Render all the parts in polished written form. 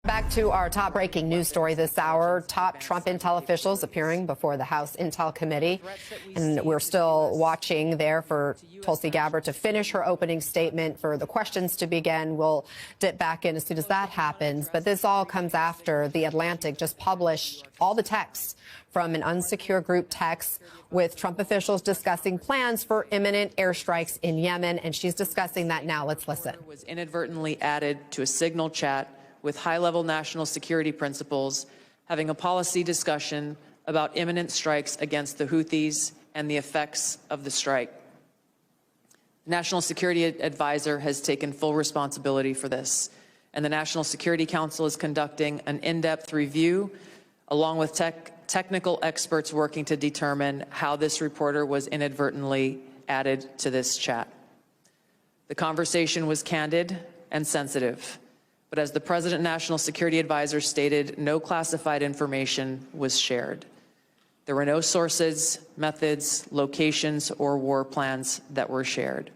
Back to our top breaking news story this hour. Top Trump intel officials appearing before the House Intel Committee. And we're still watching there for Tulsi Gabbard to finish her opening statement, for the questions to begin. We'll dip back in as soon as that happens. But this all comes after The Atlantic just published all the texts from an unsecure group text with Trump officials discussing plans for imminent airstrikes in Yemen. And she's discussing that now. Let's listen. Was inadvertently added to a signal chat with high-level national security principals, having a policy discussion about imminent strikes against the Houthis and the effects of the strike. The National Security Advisor has taken full responsibility for this, and the National Security Council is conducting an in-depth review, along with technical experts working to determine how this reporter was inadvertently added to this chat. The conversation was candid and sensitive. But as the President National Security Advisor stated, no classified information was shared. There were no sources, methods, locations, or war plans that were shared.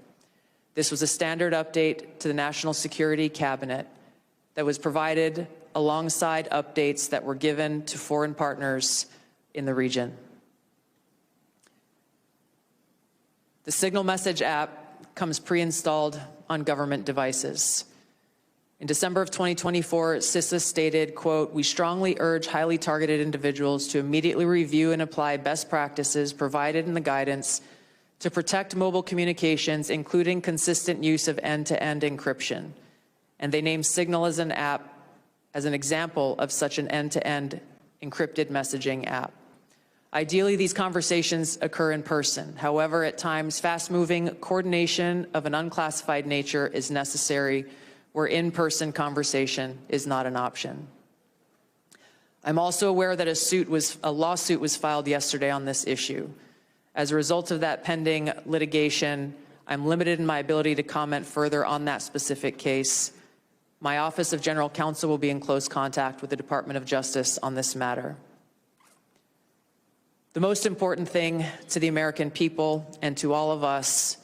This was a standard update to the National Security Cabinet that was provided alongside updates that were given to foreign partners in the region. The Signal Message app comes pre-installed on government devices. In December of 2024, CISA stated, quote, "We strongly urge highly targeted individuals to immediately review and apply best practices provided in the guidance to protect mobile communications, including consistent use of end-to-end encryption." And they named Signal as an app as an example of such an end-to-end encrypted messaging app. Ideally, these conversations occur in person. However, at times, fast-moving coordination of an unclassified nature is necessary, where in-person conversation is not an option. I'm also aware that a lawsuit was filed yesterday on this issue. As a result of that pending litigation, I'm limited in my ability to comment further on that specific case. My Office of General Counsel will be in close contact with the Department of Justice on this matter. The most important thing to the American people and to all of us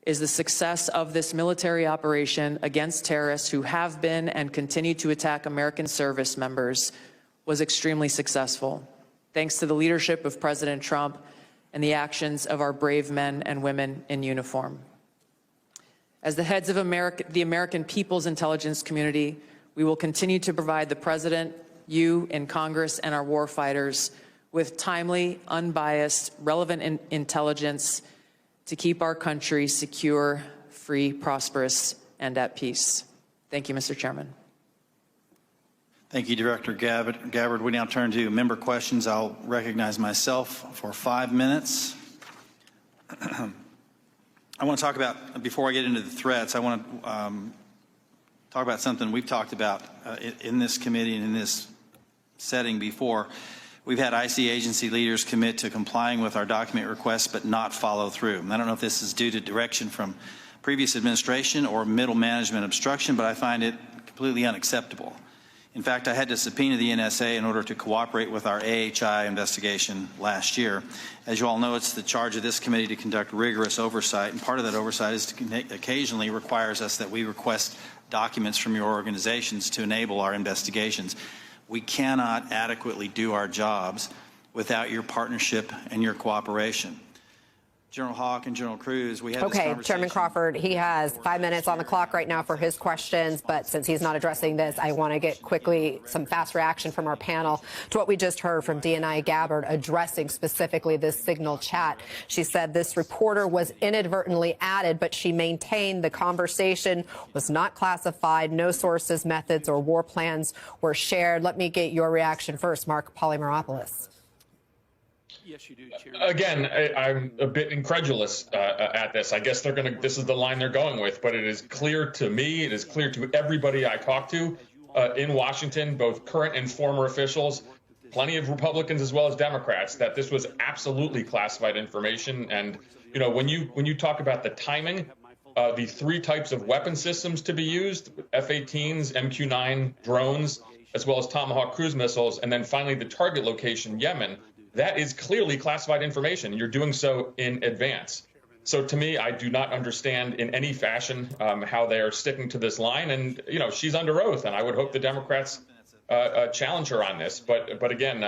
is the success of this military operation against terrorists who have been and continue to attack American service members was extremely successful, thanks to the leadership of President Trump and the actions of our brave men and women in uniform. As the heads of the American people's intelligence community, we will continue to provide the President, you in Congress, and our warfighters with timely, unbiased, relevant intelligence to keep our country secure, free, prosperous, and at peace. Thank you, Mr. Chairman. Thank you, Director Gabbard. We now turn to member questions. I'll recognize myself for 5 minutes. I want to talk about, before I get into the threats, I want to talk about something we've talked about in this committee and in this setting before. We've had IC agency leaders commit to complying with our document requests but not follow through. And I don't know if this is due to direction from previous administration or middle management obstruction, but I find it completely unacceptable. In fact, I had to subpoena the NSA in order to cooperate with our AHI investigation last year. As you all know, it's the charge of this committee to conduct rigorous oversight, and part of that oversight is to occasionally requires us that we request documents from your organizations to enable our investigations. We cannot adequately do our jobs without your partnership and your cooperation. General Hawk and General Cruz, we had this conversation. Chairman Crawford, he has 5 minutes on the clock right now for his questions, but since he's not addressing this, I want to get quickly some fast reaction from our panel to what we just heard from DNI Gabbard addressing specifically this Signal chat. She said this reporter was inadvertently added, but she maintained the conversation was not classified, no sources, methods, or war plans were shared. Let me get your reaction first, Mark Polymeropoulos. Yes, you do, Chair. Again, I'm a bit incredulous at this. I guess this is the line they're going with, but it is clear to me, it is clear to everybody I talk to in Washington, both current and former officials, plenty of Republicans as well as Democrats, that this was absolutely classified information. And, you know, when you talk about the timing, the 3 types of weapon systems to be used, F-18s, MQ-9 drones, as well as Tomahawk cruise missiles, and then finally the target location, Yemen, that is clearly classified information. You're doing so in advance. So to me, I do not understand in any fashion how they are sticking to this line. And, you know, she's under oath, and I would hope the Democrats challenge her on this, but again,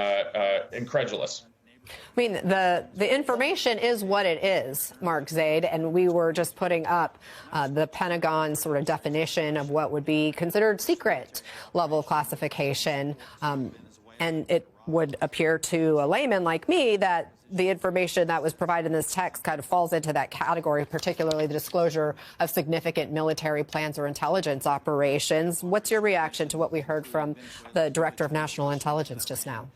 incredulous. I mean, the information is what it is, Mark Zaid, and we were just putting up the Pentagon sort of definition of what would be considered secret level of classification. And it would appear to a layman like me that the information that was provided in this text kind of falls into that category, particularly the disclosure of significant military plans or intelligence operations. What's your reaction to what we heard from the Director of National Intelligence just now?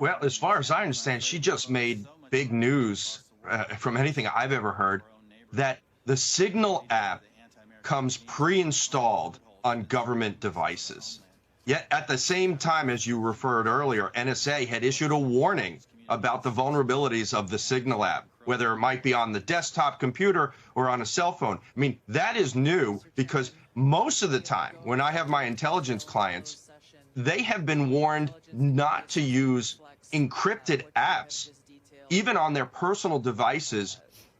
Well, as far as I understand, she just made big news from anything I've ever heard that the Signal app comes pre-installed on government devices. Yet at the same time, as you referred earlier, NSA had issued a warning about the vulnerabilities of the Signal app, whether it might be on the desktop computer or on a cell phone. I mean, that is new because most of the time when I have my intelligence clients, they have been warned not to use encrypted apps, even on their personal devices,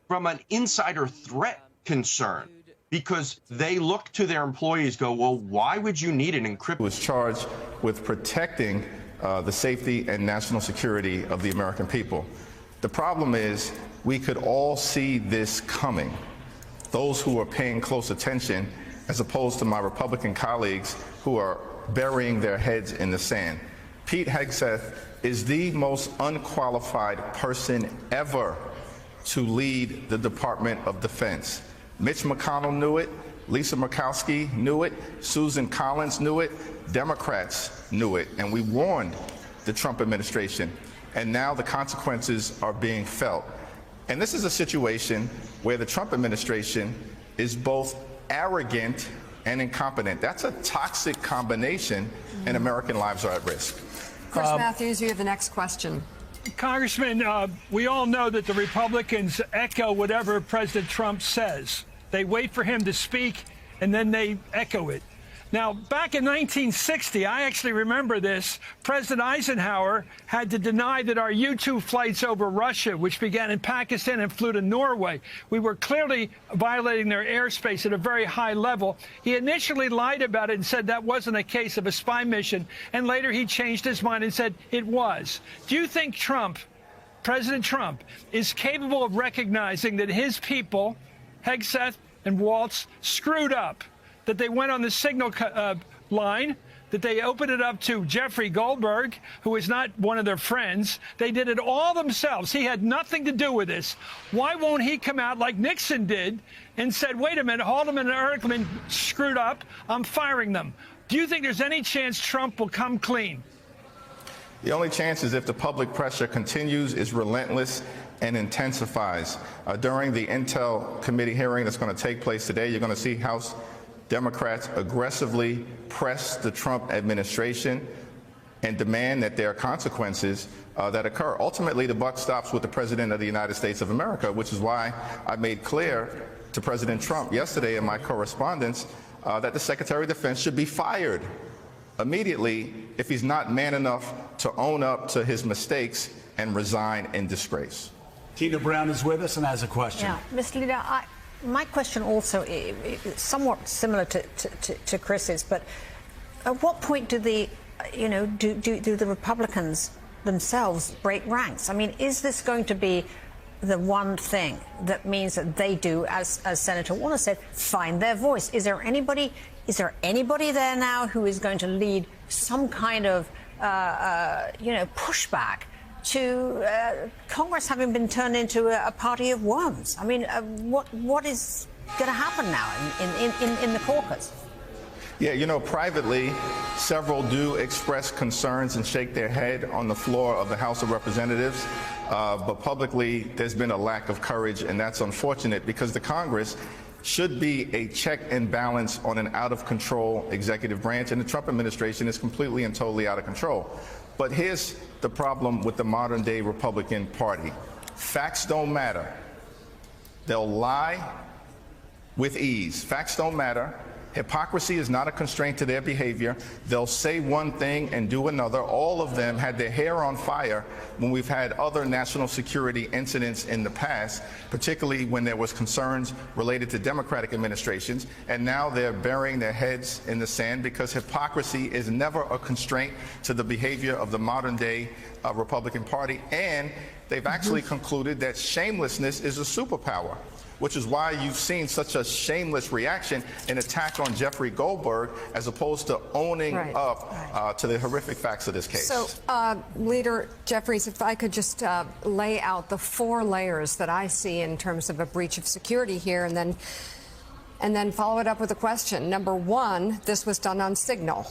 from an insider threat concern, because they look to their employees, go, well, why would you need an encrypted? Was charged with protecting the safety and national security of the American people. The problem is we could all see this coming. Those who are paying close attention, as opposed to my Republican colleagues who are burying their heads in the sand. Pete Hegseth is the most unqualified person ever to lead the Department of Defense. Mitch McConnell knew it, Lisa Murkowski knew it, Susan Collins knew it, Democrats knew it, and we warned the Trump administration, and now the consequences are being felt. And this is a situation where the Trump administration is both arrogant and incompetent. That's a toxic combination, and American lives are at risk. Chris Matthews, you have the next question. Congressman, we all know that the Republicans echo whatever President Trump says. They wait for him to speak, and then they echo it. Now, back in 1960, I actually remember this, President Eisenhower had to deny that our U-2 flights over Russia, which began in Pakistan and flew to Norway, we were clearly violating their airspace at a very high level. He initially lied about it and said that wasn't a case of a spy mission, and later he changed his mind and said it was. Do you think President Trump, is capable of recognizing that his people, Hegseth and Waltz, screwed up? That they went on the Signal line, that they opened it up to Jeffrey Goldberg, who is not one of their friends. They did it all themselves. He had nothing to do with this. Why won't he come out like Nixon did and said, wait a minute, Haldeman and Ehrlichman screwed up, I'm firing them? Do you think there's any chance Trump will come clean? The only chance is if the public pressure continues, is relentless, and intensifies. During the Intel Committee hearing that's going to take place today, you're going to see House Democrats aggressively press the Trump administration and demand that there are consequences that occur. Ultimately, the buck stops with the President of the United States of America, which is why I made clear to President Trump yesterday in my correspondence that the Secretary of Defense should be fired immediately if he's not man enough to own up to his mistakes and resign in disgrace. Tina Brown is with us and has a question. Yeah, Mr. Leader, my question also is somewhat similar to Chris's, but at what point do the, do the Republicans themselves break ranks? I mean, is this going to be the one thing that means that they do, as Senator Warner said, find their voice? Is there anybody there now who is going to lead some kind of, pushback to Congress having been turned into a party of worms? I mean, what is going to happen now in the caucus? Yeah, privately, several do express concerns and shake their head on the floor of the House of Representatives, but publicly there's been a lack of courage, and that's unfortunate because the Congress should be a check and balance on an out-of-control executive branch, and the Trump administration is completely and totally out of control. But here's the problem with the modern-day Republican Party. Facts don't matter. They'll lie with ease. Facts don't matter. Hypocrisy is not a constraint to their behavior. They'll say one thing and do another. All of them had their hair on fire when we've had other national security incidents in the past, particularly when there was concerns related to Democratic administrations, and now they're burying their heads in the sand because hypocrisy is never a constraint to the behavior of the modern day Republican Party, and they've actually concluded that shamelessness is a superpower, which is why you've seen such a shameless reaction and attack on Jeffrey Goldberg as opposed to owning up to the horrific facts of this case. So, Leader Jeffries, if I could just lay out the 4 layers that I see in terms of a breach of security here, and then follow it up with a question. Number 1, this was done on signal.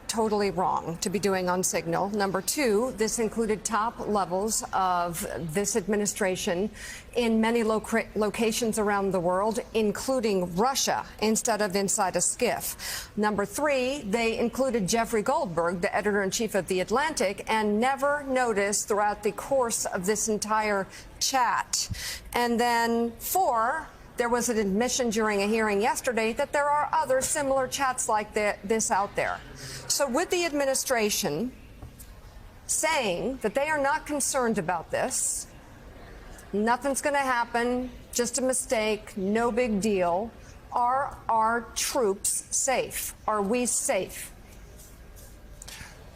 Totally wrong to be doing on signal. Number 2, this included top levels of this administration in many locations around the world, including Russia, instead of inside a skiff. Number 3, they included Jeffrey Goldberg, the editor-in-chief of The Atlantic, and never noticed throughout the course of this entire chat. And then 4, there was an admission during a hearing yesterday that there are other similar chats like this out there. So with the administration saying that they are not concerned about this, nothing's going to happen, just a mistake, no big deal, are our troops safe? Are we safe?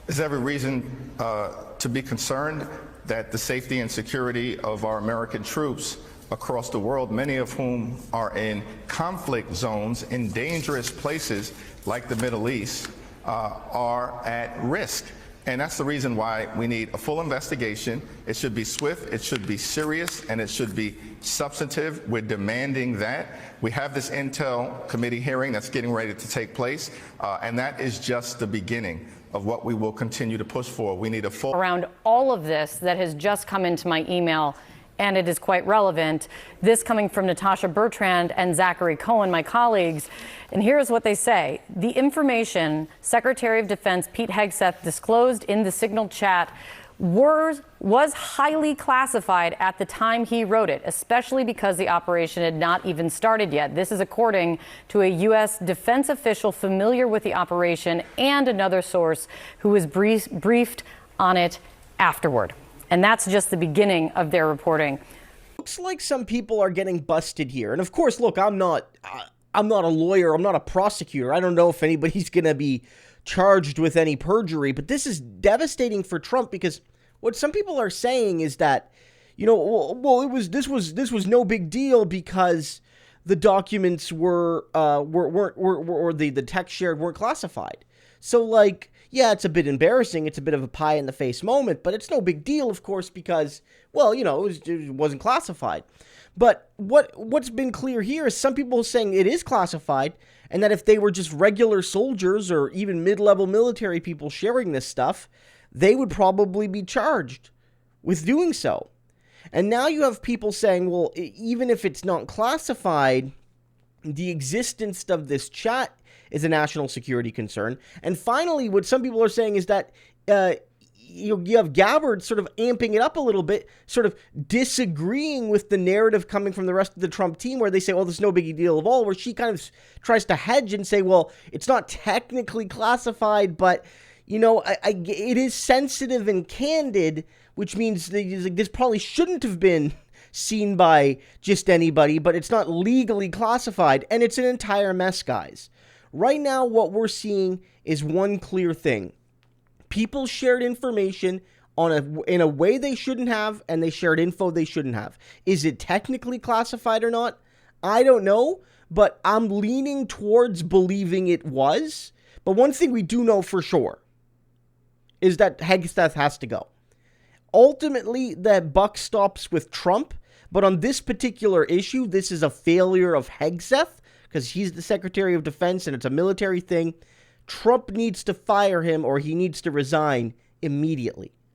There's every reason to be concerned that the safety and security of our American troops across the world, many of whom are in conflict zones in dangerous places like the Middle East, are at risk. And that's the reason why we need a full investigation. It should be swift, it should be serious, and it should be substantive. We're demanding that. We have this Intel committee hearing that's getting ready to take place, and that is just the beginning of what we will continue to push for. We need a full... Around all of this that has just come into my email, and it is quite relevant. This coming from Natasha Bertrand and Zachary Cohen, my colleagues. And here's what they say. The information Secretary of Defense Pete Hegseth disclosed in the Signal chat was highly classified at the time he wrote it, especially because the operation had not even started yet. This is according to a U.S. defense official familiar with the operation and another source who was briefed on it afterward. And that's just the beginning of their reporting. Looks like some people are getting busted here. And of course, look, I'm not a lawyer. I'm not a prosecutor. I don't know if anybody's going to be charged with any perjury. But this is devastating for Trump, because what some people are saying is that, you know, well, this was no big deal because the documents weren't the text shared weren't classified. So, like, yeah, it's a bit embarrassing. It's a bit of a pie-in-the-face moment, but it's no big deal, of course, because, well, you know, it wasn't classified. But what's been clear here is some people saying it is classified, and that if they were just regular soldiers or even mid-level military people sharing this stuff, they would probably be charged with doing so. And now you have people saying, well, even if it's not classified, the existence of this chat is a national security concern. And finally, what some people are saying is that you have Gabbard sort of amping it up a little bit, sort of disagreeing with the narrative coming from the rest of the Trump team, where they say, well, there's no big deal at all, where she kind of tries to hedge and say, well, it's not technically classified, but, you know, it is sensitive and candid, which means this probably shouldn't have been seen by just anybody, but it's not legally classified, and it's an entire mess, guys. Right now, what we're seeing is one clear thing. People shared information in a way they shouldn't have, and they shared info they shouldn't have. Is it technically classified or not? I don't know, but I'm leaning towards believing it was. But one thing we do know for sure is that Hegseth has to go. Ultimately, the buck stops with Trump, but on this particular issue, this is a failure of Hegseth, because he's the Secretary of Defense and it's a military thing. Trump needs to fire him, or he needs to resign immediately.